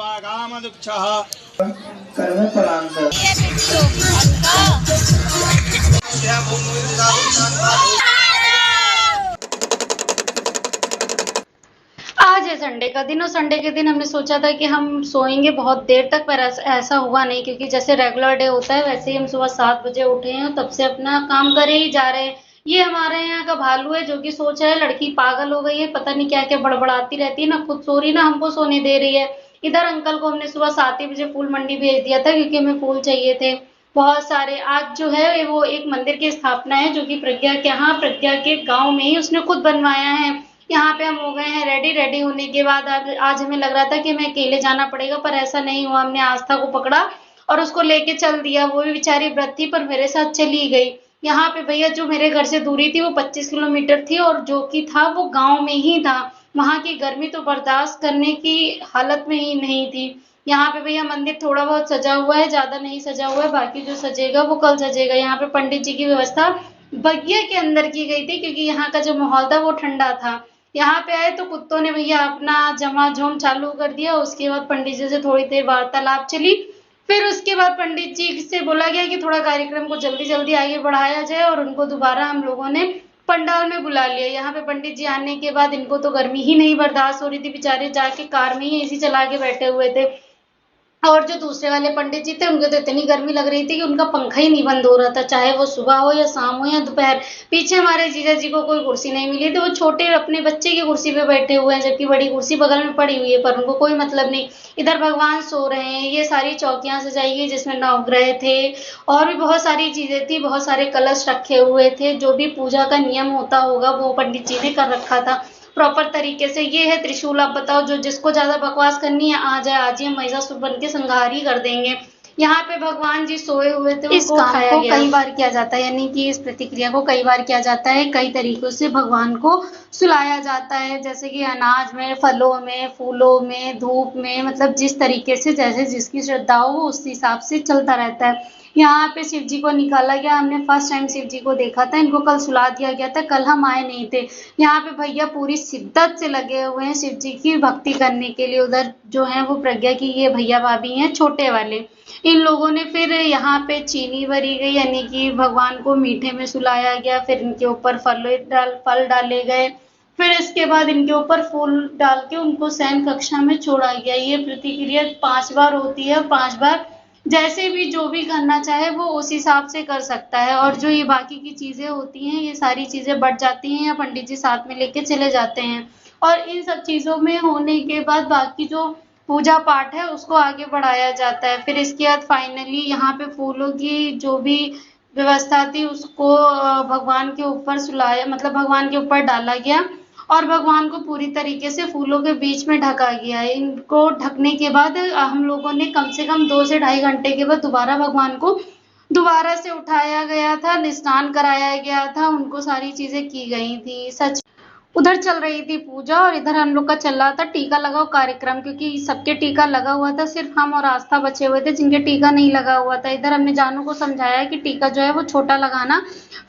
आज है संडे का दिन और संडे के दिन हमने सोचा था कि हम सोएंगे बहुत देर तक, पर ऐसा हुआ नहीं, क्योंकि जैसे रेगुलर डे होता है वैसे ही हम सुबह 7 बजे उठे हैं और तब से अपना काम करे ही जा रहे हैं। ये हमारे यहाँ का भालू है जो कि सोच है लड़की पागल हो गई है, पता नहीं क्या क्या बड़बड़ाती रहती है, ना खुद सो रही ना हमको सोने दे रही है। इधर अंकल को हमने सुबह 7 ही बजे फूल मंडी भेज दिया था क्योंकि हमें फूल चाहिए थे बहुत सारे। आज जो है वो एक मंदिर की स्थापना है जो कि प्रज्ञा के यहाँ प्रज्ञा के गाँव में ही उसने खुद बनवाया है। यहाँ पे हम हो गए हैं रेडी होने के बाद आज हमें लग रहा था कि हमें अकेले जाना पड़ेगा, पर ऐसा नहीं हुआ। हमने आस्था को पकड़ा और उसको लेके चल दिया। वो भी बेचारी व्रत थी पर मेरे साथ चली गई। यहाँ पे भैया जो मेरे घर से दूरी थी वो 25 किलोमीटर थी और जो कि था वो गांव में ही था। वहाँ की गर्मी तो बर्दाश्त करने की हालत में ही नहीं थी। यहाँ पे भैया मंदिर थोड़ा बहुत सजा हुआ है, ज्यादा नहीं सजा हुआ है, बाकी जो सजेगा वो कल सजेगा। यहाँ पे पंडित जी की व्यवस्था बगिया के अंदर की गई थी क्योंकि यहाँ का जो माहौल था वो ठंडा था। यहाँ पे आए तो कुत्तों ने भैया अपना झमाझोम चालू कर दिया। उसके बाद पंडित जी से थोड़ी देर वार्तालाप चली, फिर उसके बाद पंडित जी से बोला गया कि थोड़ा कार्यक्रम को जल्दी जल्दी आगे बढ़ाया जाए और उनको दोबारा हम लोगों ने पंडाल में बुला लिया। यहाँ पे पंडित जी आने के बाद इनको तो गर्मी ही नहीं बर्दाश्त हो रही थी, बेचारे जाके कार में ही एसी चला के बैठे हुए थे। और जो दूसरे वाले पंडित जी थे उनको तो इतनी गर्मी लग रही थी कि उनका पंखा ही नहीं बंद हो रहा था, चाहे वो सुबह हो या शाम हो या दोपहर। पीछे हमारे जीजा जी को कोई कुर्सी नहीं मिली थी, वो छोटे अपने बच्चे की कुर्सी पे बैठे हुए हैं, जबकि बड़ी कुर्सी बगल में पड़ी हुई है पर उनको कोई मतलब नहीं। इधर भगवान सो रहे हैं। ये सारी चौकियां सजाई गई जिसमें नवग्रह थे और भी बहुत सारी चीजें थी, बहुत सारे कलश रखे हुए थे। जो भी पूजा का नियम होता होगा वो पंडित जी ने कर रखा था प्रॉपर तरीके से। ये है त्रिशूल। अब बताओ जो जिसको ज्यादा बकवास करनी है आ जाए, आज ही हम महिषासुर बन के संहार ही कर देंगे। यहाँ पे भगवान जी सोए हुए थे, इस काम को कई बार किया जाता है, यानी कि इस प्रतिक्रिया को कई बार किया जाता है। कई तरीकों से भगवान को सुलाया जाता है, जैसे कि अनाज में, फलों में, फूलों में, धूप में, मतलब जिस तरीके से जैसे जिसकी श्रद्धा हो उस हिसाब से चलता रहता है। यहाँ पे शिव जी को निकाला गया। हमने फर्स्ट टाइम शिव जी को देखा था। इनको कल सुला दिया गया था, कल हम आए नहीं थे। यहाँ पे भैया पूरी शिद्दत से लगे हुए हैं शिव जी की भक्ति करने के लिए। उधर जो है वो प्रज्ञा की ये भैया भाभी हैं छोटे वाले। इन लोगों ने फिर यहाँ पे चीनी भरी गई, यानी कि भगवान को मीठे में सुलाया गया। फिर इनके ऊपर फल डाले गए। फिर इसके बाद इनके ऊपर फूल डाल के उनको शयन कक्षा में छोड़ा गया। ये प्रतिक्रिया 5 बार होती है। 5 बार जैसे भी जो भी करना चाहे वो उस हिसाब से कर सकता है। और जो ये बाकी की चीजें होती हैं ये सारी चीजें बढ़ जाती हैं या पंडित जी साथ में लेके चले जाते हैं। और इन सब चीजों में होने के बाद बाकी जो पूजा पाठ है उसको आगे बढ़ाया जाता है। फिर इसके बाद फाइनली यहाँ पे फूलों की जो भी व्यवस्था थी उसको भगवान के ऊपर सुलाया, मतलब भगवान के ऊपर डाला गया और भगवान को पूरी तरीके से फूलों के बीच में ढका गया है। इनको ढकने के बाद हम लोगों ने कम से कम 2 से ढाई घंटे के बाद दोबारा भगवान को दोबारा से उठाया गया था, स्नान कराया गया था, उनको सारी चीजें की गई थी। सच उधर चल रही थी पूजा और इधर हम लोग का चल रहा था टीका लगाओ कार्यक्रम, क्योंकि सबके टीका लगा हुआ था, सिर्फ हम और आस्था बचे हुए थे जिनके टीका नहीं लगा हुआ था। इधर हमने जानू को समझाया कि टीका जो है वो छोटा लगाना।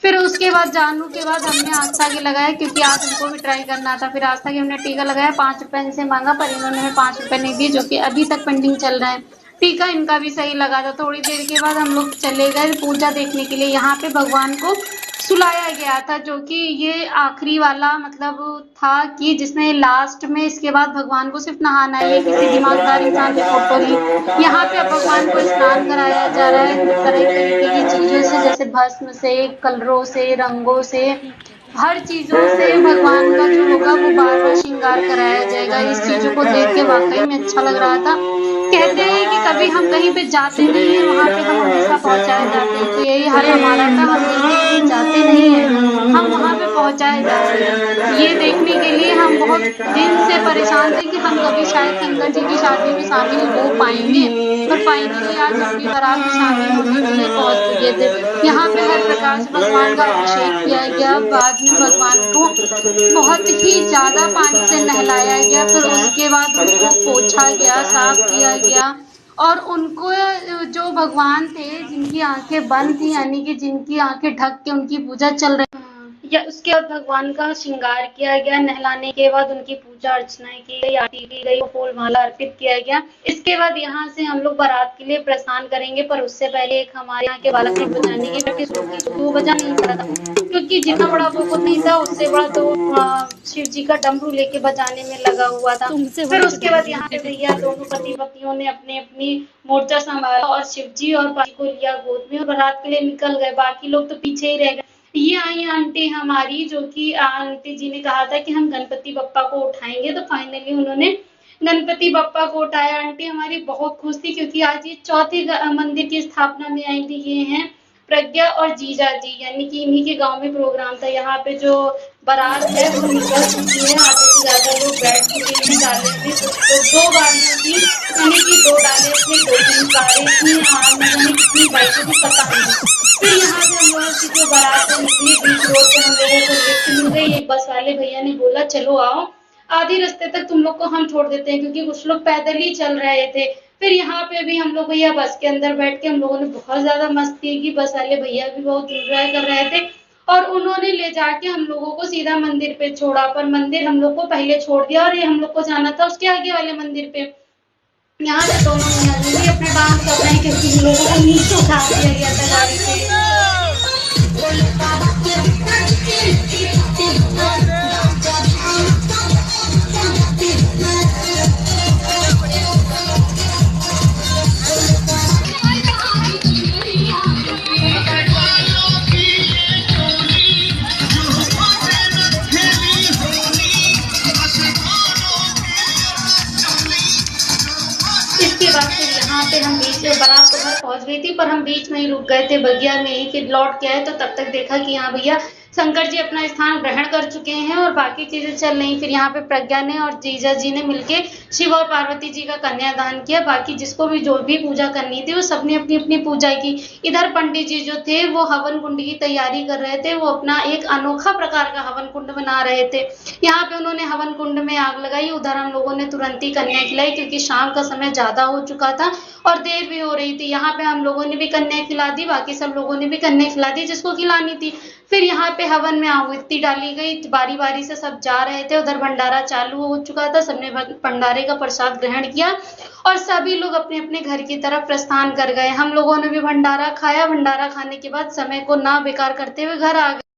फिर उसके बाद जानू के बाद हमने आस्था के लगाया क्योंकि आज उनको भी ट्राई करना था। फिर आस्था के हमने टीका लगाया, 5 रुपए इनसे मांगा पर इन्होंने हमें 5 रुपए नहीं दिए, जो कि अभी तक पेंडिंग चल रहा है। टीका इनका भी सही लगा था। थोड़ी देर के बाद हम लोग चले गए पूजा देखने के लिए। यहाँ पे भगवान को सुलाया गया था, जो कि ये आखिरी वाला मतलब था कि जिसमें लास्ट में इसके बाद भगवान को सिर्फ नहाना है। ये किसी दिमागदार इंसान की फोटो नहीं। यहाँ पे अब भगवान को स्नान कराया जा रहा है तरह तरीके की चीजों से, जैसे भस्म से, कलरों से, रंगों से, हर चीजों से भगवान का जो होगा वो बार बार श्रृंगार कराया जाएगा। इस चीजों को देख के वाकई में अच्छा लग रहा था। कहते हैं कि कभी हम कहीं पे जाते नहीं है, वहाँ पे हम हमेशा पहुँचाए जाते हैं, तो यही हाल हमारा था। हम कहीं जाते नहीं है, हम वहाँ पे पहुँचाए जाते हैं। ये देखने के लिए हम बहुत दिन से परेशान थे कि हम कभी शायद शंकर जी की शादी में शामिल हो पाएंगे, पर फाइनली आज अपनी बारात में शामिल होने के लिए पहुँच चुके थे। यहाँ पे हर प्रकार से भगवान का अभिषेक किया गया। बाद में भगवान को बहुत ही ज्यादा पानी से नहलाया गया। फिर उसके बाद उनको पोछा गया, साफ किया गया और उनको जो भगवान थे जिनकी आंखें बंद थी, यानी कि जिनकी आंखें ढक के उनकी पूजा चल रही, या उसके बाद भगवान का श्रृंगार किया गया, नहलाने के बाद उनकी पूजा अर्चनाएं की गई, आरती की गई, फूल माला अर्पित किया गया। इसके बाद यहाँ से हम लोग बारात के लिए प्रस्थान करेंगे, पर उससे पहले एक हमारे यहाँ के बालक ने बजाने की प्रैक्टिस होती है, तो वो बजा नहीं पा रहा था क्योंकि जितना बड़ा वो नहीं था उससे बड़ा तो शिव जी का डमरू लेके बजाने में लगा हुआ था। फिर उसके बाद यहाँ पे भैया दोनों पति पत्नियों ने अपनी अपनी मोर्चा संभाला और शिव जी और पार्वती को लिया गोद में और बारात के लिए निकल गए। बाकी लोग तो पीछे ही रह गए। ये आई आंटी हमारी, जो कि आंटी जी ने कहा था कि हम गणपति बप्पा को उठाएंगे, तो फाइनली उन्होंने गणपति बप्पा को उठाया। आंटी हमारी बहुत खुश थी क्योंकि आज ये चौथी मंदिर की स्थापना में आई थी। ये हैं प्रज्ञा और जीजा जी, यानी कि इन्हीं के गांव में प्रोग्राम था। यहाँ पे जो बारात है वो निकल चुकी है, आधे से ज्यादा लोग बैठ चुके हैं डाले में। तो दो गाड़ियों की, यानी कि दो डाले थे, 2-3 कारें थी, यानी कितनी बाइकें थी पता नहीं। फिर यहाँ से हम लोगों की जो बारात है निकली, बीच रोड पे हम लोगों को लिफ्ट मिल गई। एक बस वाले भैया ने बोला चलो आओ, आधी रास्ते तक तुम लोग को हम छोड़ देते हैं, क्योंकि कुछ लोग पैदल ही चल रहे थे। फिर यहाँ पे भी हम लोग भैया बस के अंदर बैठ के हम लोगों ने बहुत ज्यादा मस्ती की। बस वाले भैया भी बहुत एंजॉय कर रहे थे और उन्होंने ले जाके हम लोगों को सीधा मंदिर पे छोड़ा, पर मंदिर हम लोग को पहले छोड़ दिया और ये हम लोग को जाना था उसके आगे वाले मंदिर पे। यहाँ से दोनों भी अपना डांस कर रहे हैं क्योंकि हम लोगों को नीचे उठा दिया गया था गाड़ी से। इसके बाद फिर यहाँ पे हम बीच में, बारात तो घर पहुंच गई थी पर हम बीच में ही रुक गए थे बगिया में ही। फिर लौट के आए तो तब तक देखा कि यहाँ भैया शंकर जी अपना स्थान ग्रहण कर चुके हैं और बाकी चीजें चल रही। फिर यहाँ पे प्रज्ञा ने और जीजा जी ने मिलके शिव और पार्वती जी का कन्यादान किया। बाकी जिसको भी जो भी पूजा करनी थी वो सबने अपनी अपनी पूजा की। इधर पंडित जी जो थे वो हवन कुंड की तैयारी कर रहे थे, वो अपना एक अनोखा प्रकार का हवन कुंड बना रहे थे। यहाँ पे उन्होंने हवन कुंड में आग लगाई, उधर हम लोगों ने तुरंत ही कन्या खिलाई क्योंकि शाम का समय ज्यादा हो चुका था और देर भी हो रही थी। यहाँ पे हम लोगों ने भी कन्या खिला दी, बाकी सब लोगों ने भी कन्या खिला दी जिसको खिलानी थी। फिर यहाँ पे हवन में आहुति डाली गई, बारी बारी से सब जा रहे थे। उधर भंडारा चालू हो चुका था, सबने भंडारे का प्रसाद ग्रहण किया और सभी लोग अपने अपने घर की तरफ प्रस्थान कर गए। हम लोगों ने भी भंडारा खाया। भंडारा खाने के बाद समय को ना बेकार करते हुए घर आ गए।